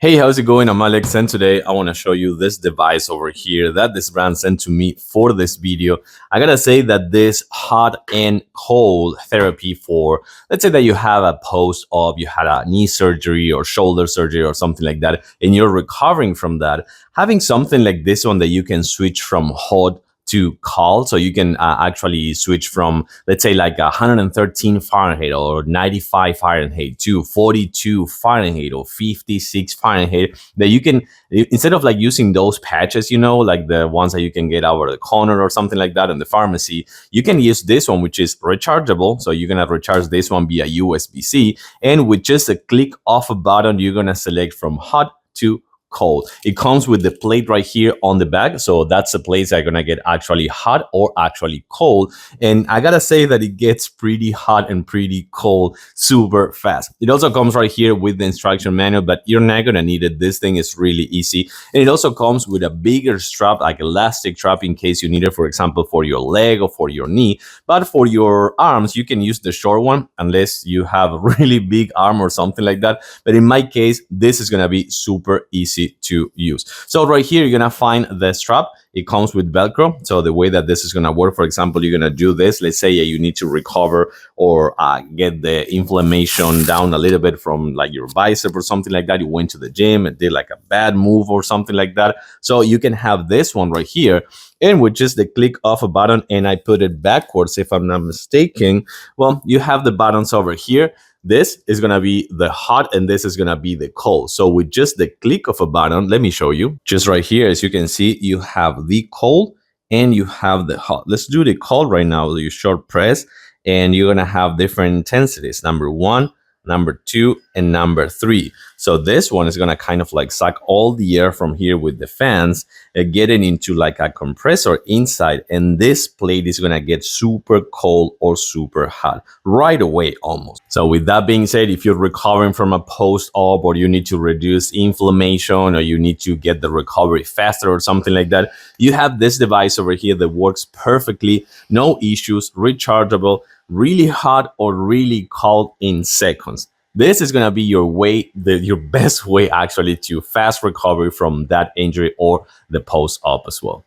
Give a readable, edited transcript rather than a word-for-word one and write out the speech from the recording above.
Hey, how's it going? I'm Alex, and today I want to show you this device over here that this brand sent to me for this video. I gotta say that this hot and cold therapy for, let's say that you have a post-op, you had a knee surgery or shoulder surgery or something like that, and you're recovering from that, having something like this one that you can switch from hot to cold, so you can actually switch from, let's say, like 113 Fahrenheit or 95 Fahrenheit to 42 Fahrenheit or 56 Fahrenheit, that you can, instead of like using those patches, like the ones that you can get over the corner or something like that in the pharmacy, you can use this one, which is rechargeable. So you're gonna recharge this one via USB-C, and with just a click of a button, you're gonna select from hot to cold. It comes with the plate right here on the back, so that's the place that are gonna get actually hot or actually cold. And I gotta say that it gets pretty hot and pretty cold super fast. It also comes right here with the instruction manual, but you're not gonna need it. This thing is really easy, and it also comes with a bigger strap, like elastic strap, in case you need it, for example, for your leg or for your knee. But for your arms, you can use the short one unless you have a really big arm or something like that. But in my case, this is gonna be super easy to use. So right here, you're gonna find the strap. It comes with Velcro. So the way that this is gonna work, for example, you're gonna do this. Let's say you need to recover or get the inflammation down a little bit from like your bicep or something like that. You went to the gym and did like a bad move or something like that. So you can have this one right here, and with just the click of a button, and I put it backwards if I'm not mistaken, well, you have the buttons over here. This is gonna be the hot and this is gonna be the cold. So with just the click of a button, let me show you. Just right here, as you can see, you have the cold and you have the hot. Let's do the cold right now. You short press, and you're gonna have different intensities. Number 1, number 2, and number 3. So this one is gonna kind of like suck all the air from here with the fans and get it into like a compressor inside, and this plate is gonna get super cold or super hot right away almost. So with that being said, if you're recovering from a post-op, or you need to reduce inflammation, or you need to get the recovery faster or something like that, you have this device over here that works perfectly, no issues, rechargeable, really hot or really cold in seconds. This is going to be your way, your best way actually to fast recovery from that injury or the post-op as well.